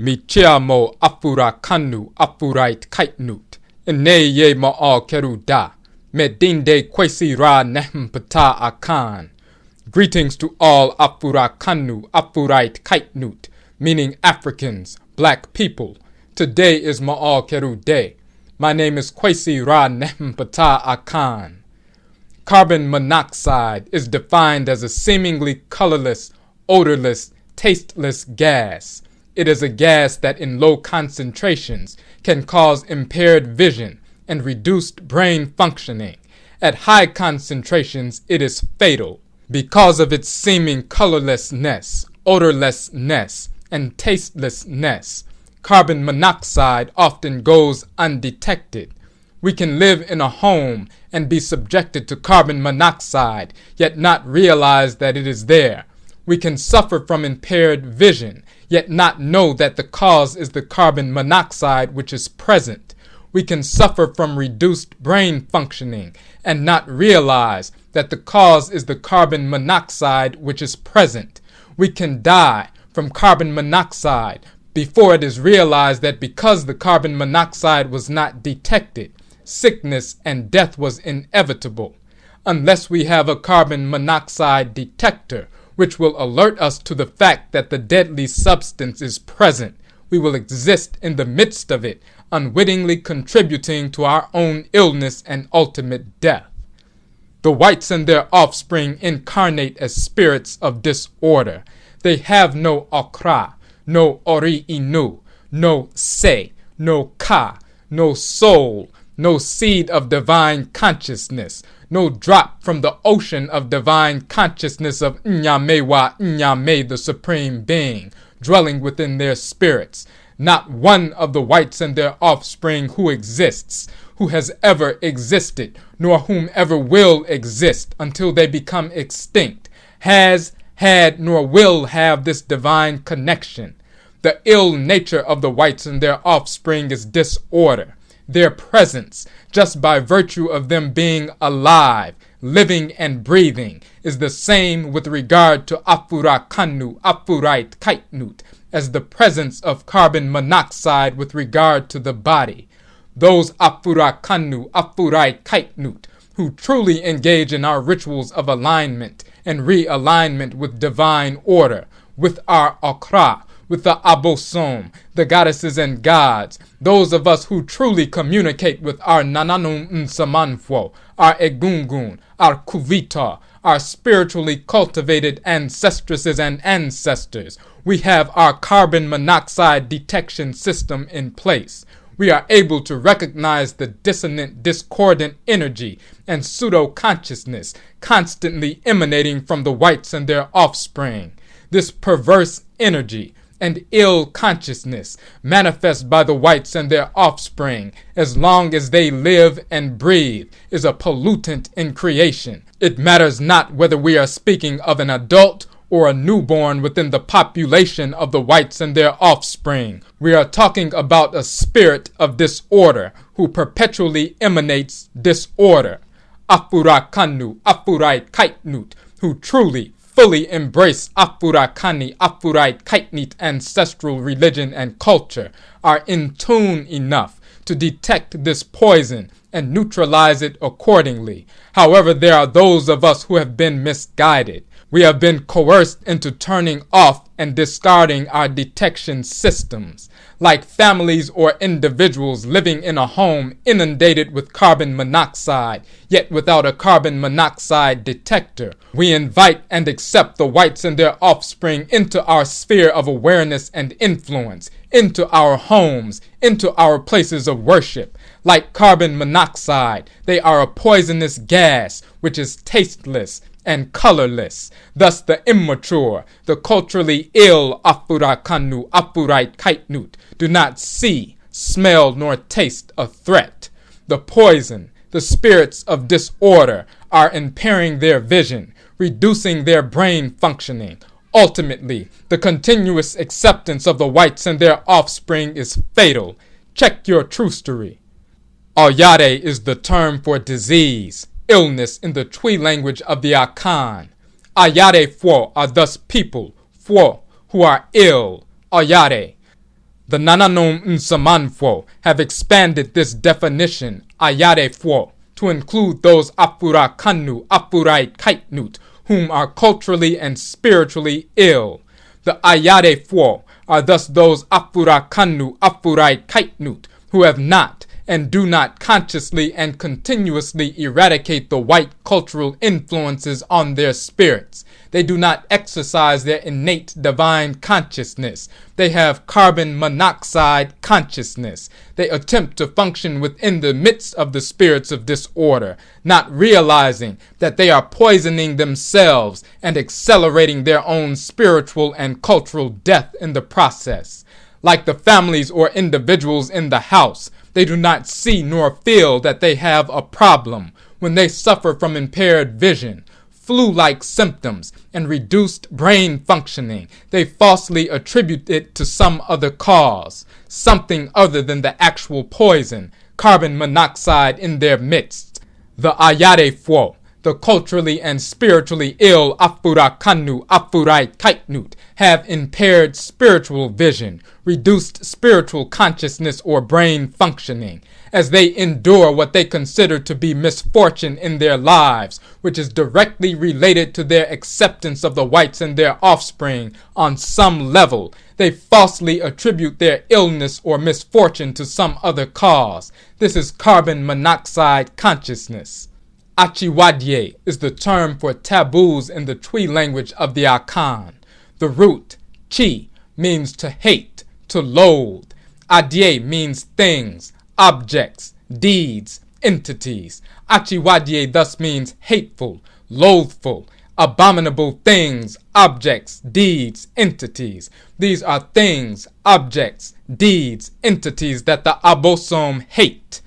Mi chiamo Afurakanu Afuraitkaitnut. Ineye MAAKHERU da. Medinde Kwesi ra Nehem Ptah Akhan. Greetings to all Afurakanu Afuraitkaitnut, meaning Africans, black people. Today is MAAKHERU Day. My name is Kwesi ra Nehem Ptah Akhan. Carbon monoxide is defined as a seemingly colorless, odorless, tasteless gas. It is a gas that in low concentrations can cause impaired vision and reduced brain functioning. At high concentrations, it is fatal. Because of its seeming colorlessness, odorlessness, and tastelessness, carbon monoxide often goes undetected. We can live in a home and be subjected to carbon monoxide, yet not realize that it is there. We can suffer from impaired vision, yet not know that the cause is the carbon monoxide which is present. We can suffer from reduced brain functioning and not realize that the cause is the carbon monoxide which is present. We can die from carbon monoxide before it is realized that because the carbon monoxide was not detected, sickness and death was inevitable. Unless we have a carbon monoxide detector, which will alert us to the fact that the deadly substance is present, we will exist in the midst of it, unwittingly contributing to our own illness and ultimate death. The whites and their offspring incarnate as spirits of disorder. They have no Akra, no Ori-inu, no Se, no Ka, no soul, no seed of divine consciousness, no drop from the ocean of divine consciousness of Nyame, the Supreme Being, dwelling within their spirits. Not one of the whites and their offspring who exists, who has ever existed, nor whomever will exist until they become extinct, has, had, nor will have this divine connection. The ill nature of the whites and their offspring is disorder. Their presence, just by virtue of them being alive, living and breathing, is the same with regard to Afurakanu, Afuraitkaitnut, as the presence of carbon monoxide with regard to the body. Those Afurakanu, Afuraitkaitnut, who truly engage in our rituals of alignment and realignment with divine order, with our Akra, with the Abosom, the goddesses and gods, those of us who truly communicate with our Nananum Nsamanfo, our Egungun, our Kuvita, our spiritually cultivated ancestresses and ancestors, we have our carbon monoxide detection system in place. We are able to recognize the dissonant, discordant energy and pseudo-consciousness constantly emanating from the whites and their offspring. This perverse energy and ill consciousness manifest by the whites and their offspring, as long as they live and breathe, is a pollutant in creation. It matters not whether we are speaking of an adult or a newborn within the population of the whites and their offspring. We are talking about a spirit of disorder who perpetually emanates disorder. Afurakanu, Afuraitkaitnut, who truly fully embrace Afurakani, Afuraitkaitnit Ancestral Religion and Culture, are in tune enough to detect this poison and neutralize it accordingly. However, there are those of us who have been misguided. We have been coerced into turning off and discarding our detection systems. Like families or individuals living in a home inundated with carbon monoxide, yet without a carbon monoxide detector, we invite and accept the whites and their offspring into our sphere of awareness and influence, into our homes, into our places of worship. Like carbon monoxide, they are a poisonous gas which is tasteless and colorless. Thus the immature, the culturally ill Afurakanu, Afuraitkaitnut do not see, smell, nor taste a threat. The poison, the spirits of disorder are impairing their vision, reducing their brain functioning. Ultimately, the continuous acceptance of the whites and their offspring is fatal. Check your trustery. Ayare is the term for disease, illness in the Twi language of the Akhan. Ayarefo are thus people, fo, who are ill, Ayare. The Nananom Nsamanfo have expanded this definition, Ayarefo, to include those Afurakanu, Afuraitkaitnut, whom are culturally and spiritually ill. The Ayarefo are thus those Afurakanu, Afuraitkaitnut, who have not and do not consciously and continuously eradicate the white cultural influences on their spirits. They do not exercise their innate divine consciousness. They have carbon-monoxide consciousness. They attempt to function within the midst of the spirits of disorder, not realizing that they are poisoning themselves and accelerating their own spiritual and cultural death in the process. Like the families or individuals in the house, they do not see nor feel that they have a problem. When they suffer from impaired vision, flu-like symptoms, and reduced brain functioning, they falsely attribute it to some other cause, something other than the actual poison, carbon monoxide in their midst. The Ayarefo, the culturally and spiritually ill Afurakanu, Afuraitkaitnut, have impaired spiritual vision, reduced spiritual consciousness or brain functioning, as they endure what they consider to be misfortune in their lives, which is directly related to their acceptance of the whites and their offspring on some level. They falsely attribute their illness or misfortune to some other cause. This is carbon monoxide consciousness. Akyiwadefo is the term for taboos in the Twi language of the Akhan. The root, chi, means to hate, to loathe. Adye means things, objects, deeds, entities. Akyiwadefo thus means hateful, loathful, abominable things, objects, deeds, entities. These are things, objects, deeds, entities that the Abosom hate.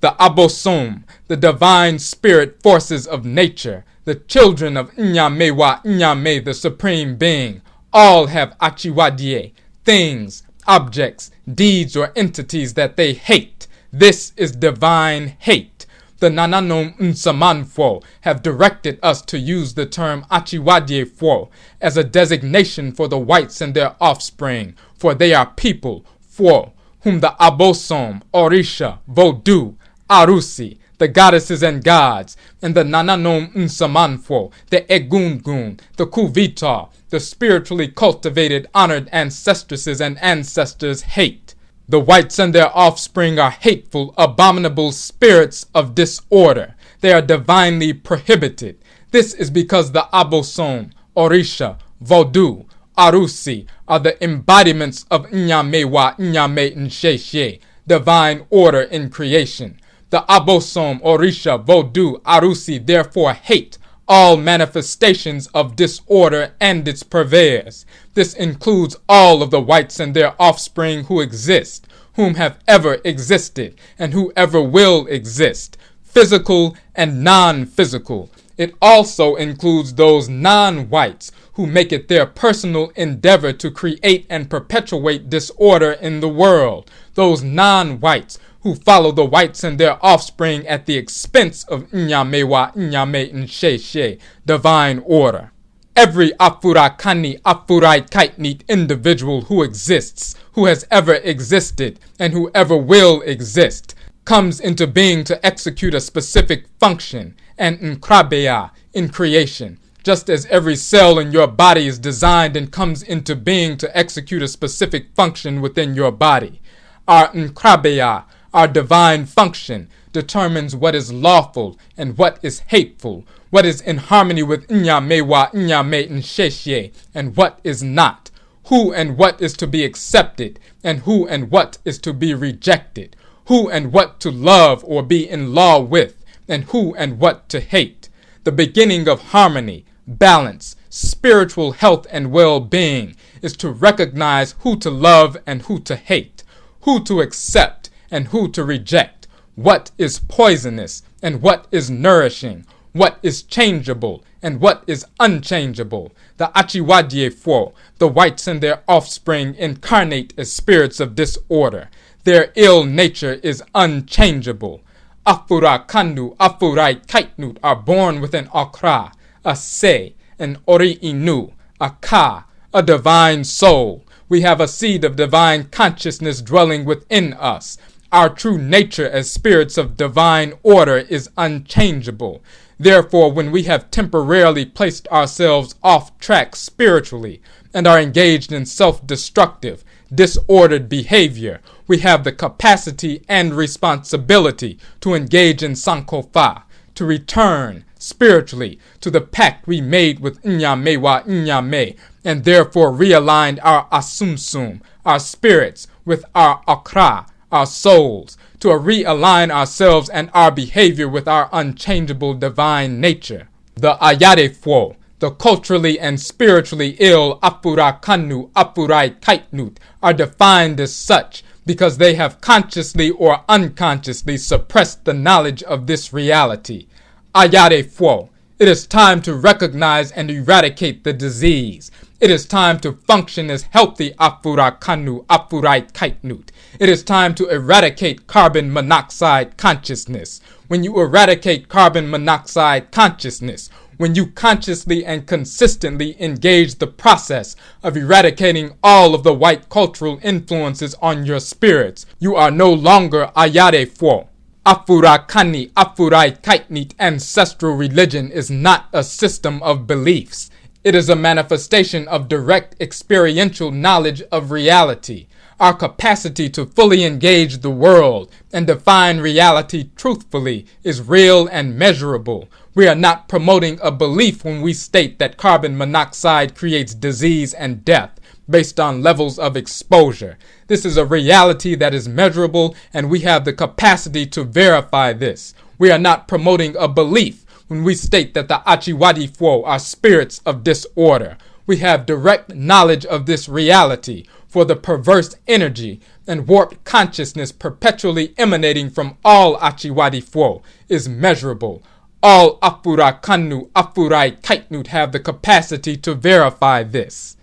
The Abosom, the divine spirit forces of nature, the children of Nyame, the supreme being, all have Akyiwadefo, things, objects, deeds, or entities that they hate. This is divine hate. The Nananom Nsamanfo have directed us to use the term Akyiwadefo as a designation for the whites and their offspring, for they are people, fo, whom the Abosom, Orisha, Vodou, Arusi, the goddesses and gods, and the Nananom Nsamanfo, the Egungun, the Kuvita, the spiritually cultivated, honored ancestresses and ancestors hate. The whites and their offspring are hateful, abominable spirits of disorder. They are divinely prohibited. This is because the Abosom, Orisha, Vodou, Arusi are the embodiments of Nyame Nsheshe, divine order in creation. The Abosom, Orisha, Vodou, Arusi therefore hate all manifestations of disorder and its purveyors. This includes all of the whites and their offspring who exist, whom have ever existed, and who ever will exist, physical and non-physical. It also includes those non-whites who make it their personal endeavor to create and perpetuate disorder in the world, those non-whites who follow the whites and their offspring at the expense of Nyame Nsheshe, divine order. Every Afurakani, Afuraitkaitnit individual who exists, who has ever existed, and who ever will exist, comes into being to execute a specific function, and nkrabea, in creation. Just as every cell in your body is designed and comes into being to execute a specific function within your body. Our nkrabea, our divine function, determines what is lawful and what is hateful, what is in harmony with Nyame Nsheshe, and what is not, who and what is to be accepted, and who and what is to be rejected, who and what to love or be in law with, and who and what to hate. The beginning of harmony, balance, spiritual health and well-being is to recognize who to love and who to hate, who to accept and who to reject, what is poisonous and what is nourishing, what is changeable and what is unchangeable. The Akyiwadefo, the whites and their offspring, incarnate as spirits of disorder. Their ill nature is unchangeable. Afurakanu, Afuraitkaitnut are born with an Akra, a Se, an Ori-inu, a Ka, a divine soul, We have a seed of divine consciousness dwelling within us. Our true nature as spirits of divine order is unchangeable. Therefore, when we have temporarily placed ourselves off track spiritually and are engaged in self-destructive, disordered behavior, we have the capacity and responsibility to engage in sankofa, to return spiritually to the pact we made with Nyame wa Nyame, and therefore realigned our asumsum, our spirits, with our akra, our souls, to realign ourselves and our behavior with our unchangeable divine nature. The Ayarefo, the culturally and spiritually ill Afurakanu, Afuraitkaitnut, are defined as such because they have consciously or unconsciously suppressed the knowledge of this reality. Ayarefo, it is time to recognize and eradicate the disease. It is time to function as healthy Afurakanu, Afuraitkaitnut. It is time to eradicate carbon monoxide consciousness. When you eradicate carbon monoxide consciousness, when you consciously and consistently engage the process of eradicating all of the white cultural influences on your spirits, you are no longer Ayarefo. Afurakani, Afuraitkaitnit ancestral religion is not a system of beliefs. It is a manifestation of direct experiential knowledge of reality. Our capacity to fully engage the world and define reality truthfully is real and measurable. We are not promoting a belief when we state that carbon monoxide creates disease and death based on levels of exposure. This is a reality that is measurable, and we have the capacity to verify this. We are not promoting a belief when we state that the Akyiwadefo are spirits of disorder. We have direct knowledge of this reality, for the perverse energy and warped consciousness perpetually emanating from all Akyiwadefo is measurable. All Afurakanu, Afuraitkaitnut have the capacity to verify this.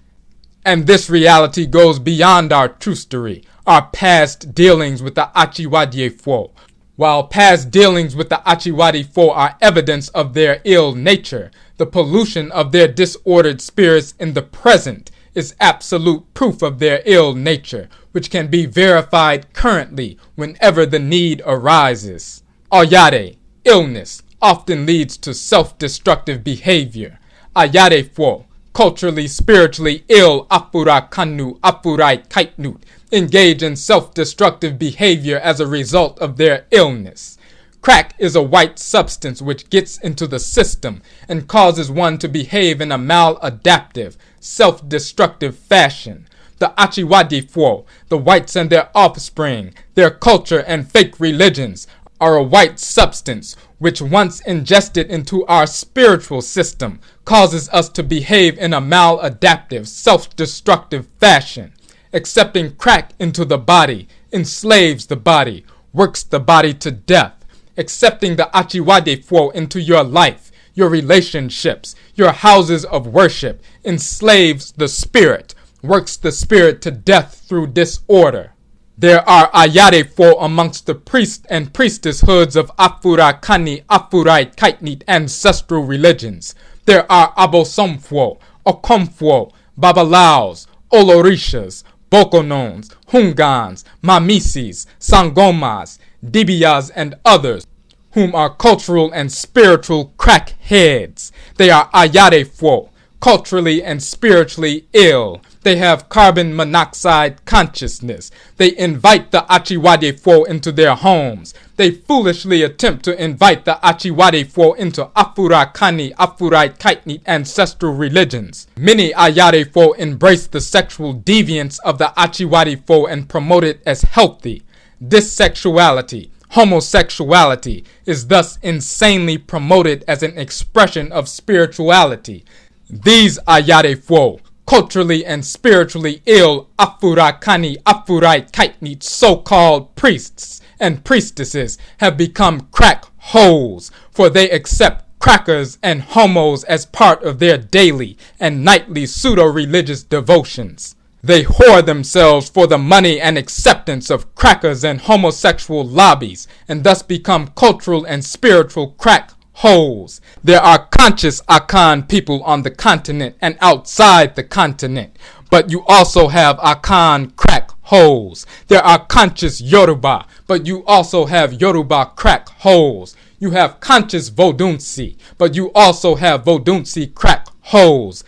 And this reality goes beyond our trustery, our past dealings with the Akyiwadefo. While past dealings with the Akyiwadefo are evidence of their ill nature, the pollution of their disordered spirits in the present is absolute proof of their ill nature, which can be verified currently whenever the need arises. Ayare, illness, often leads to self-destructive behavior. Ayarefo, culturally, spiritually ill Afurakanu, Afuraitkaitnut, engage in self-destructive behavior as a result of their illness. Crack is a white substance which gets into the system and causes one to behave in a maladaptive, self-destructive fashion. The Akyiwadefo, the whites and their offspring, their culture and fake religions, are a white substance which once ingested into our spiritual system causes us to behave in a maladaptive, self-destructive fashion. Accepting crack into the body enslaves the body, works the body to death. Accepting the Akyiwadefo into your life, your relationships, your houses of worship enslaves the spirit, works the spirit to death through disorder. There are Ayarefo amongst the priests and priestesshoods of Afurakani, Afuraitkaitnit ancestral religions. There are Abosomfo, Okomfo, Babalaos, Olorishas, Bokonons, Hungans, Mamisis, Sangomas, Dibias, and others, whom are cultural and spiritual crackheads. They are Ayarefo, culturally and spiritually ill. They have carbon monoxide consciousness. They invite the Akyiwadefo into their homes. They foolishly attempt to invite the Akyiwadefo into Afurakani, Afuraitkaitnit ancestral religions. Many Ayarefo embrace the sexual deviance of the Akyiwadefo and promote it as healthy. Dissexuality, homosexuality, is thus insanely promoted as an expression of spirituality. These Ayarefo, culturally and spiritually ill Afurakani, Afuraitkaitnit so-called priests and priestesses have become crack holes, for they accept crackers and homos as part of their daily and nightly pseudo-religious devotions. They whore themselves for the money and acceptance of crackers and homosexual lobbies, and thus become cultural and spiritual crack holes. There are conscious Akhan people on the continent and outside the continent, but you also have Akhan crack holes. There are conscious Yoruba, but you also have Yoruba crack holes. You have conscious Vodunsi, but you also have Vodunsi crack holes.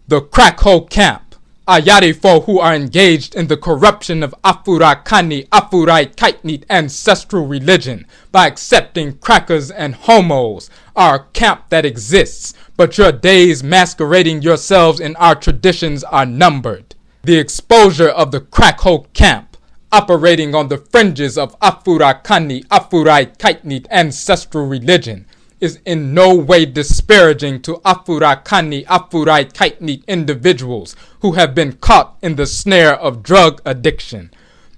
The crack hole camp, Ayarefo, who are engaged in the corruption of Afurakani, Afuraitkaitnit, Ancestral Religion by accepting crackers and homos, are a camp that exists, but your days masquerading yourselves in our traditions are numbered. The exposure of the crack hole camp, operating on the fringes of Afurakani, Afuraitkaitnit, Ancestral Religion, is in no way disparaging to Afurakani, Afuraitkaitnit individuals who have been caught in the snare of drug addiction.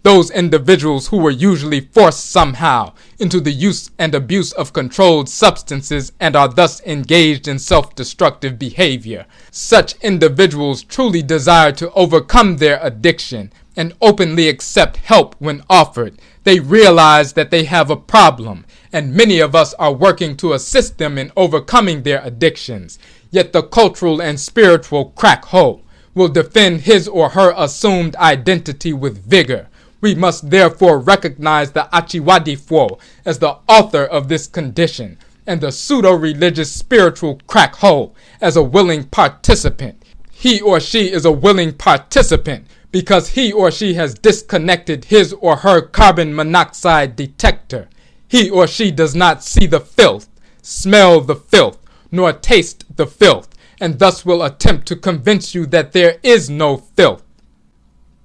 Those individuals who were usually forced somehow into the use and abuse of controlled substances and are thus engaged in self-destructive behavior. Such individuals truly desire to overcome their addiction and openly accept help when offered. They realize that they have a problem, and many of us are working to assist them in overcoming their addictions. Yet the cultural and spiritual crack hole will defend his or her assumed identity with vigor. We must therefore recognize the Akyiwadefo as the author of this condition, and the pseudo-religious spiritual crack hole as a willing participant. He or she is a willing participant because he or she has disconnected his or her carbon monoxide detector. He or she does not see the filth, smell the filth, nor taste the filth, and thus will attempt to convince you that there is no filth.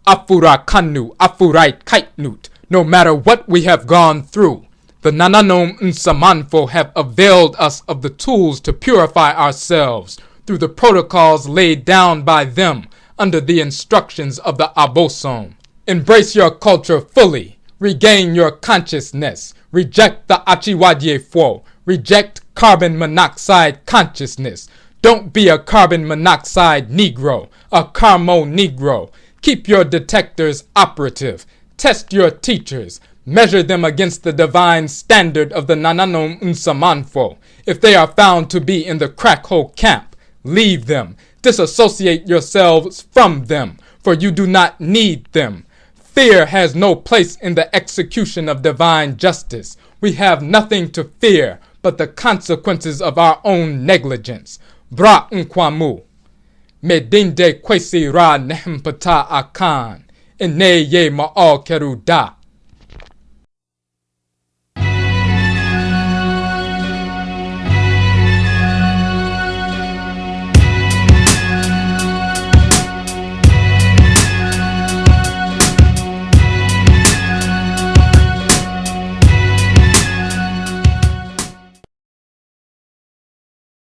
Afurakanu, Afuraitkaitnut, no matter what we have gone through, the Nananom Nsamanfo have availed us of the tools to purify ourselves through the protocols laid down by them under the instructions of the Abosom. Embrace your culture fully, regain your consciousness, reject the Akyiwadefo, reject carbon monoxide consciousness. Don't be a carbon monoxide Negro, a Carmo Negro. Keep your detectors operative. Test your teachers. Measure them against the divine standard of the Nananom Nsamanfo. If they are found to be in the crack hole camp, leave them. Disassociate yourselves from them, for you do not need them. Fear has no place in the execution of divine justice. We have nothing to fear but the consequences of our own negligence. Bra nkwamu. Medinde Kwesi ra Nehem Ptah Akhan. Ine ye MAAKHERU da.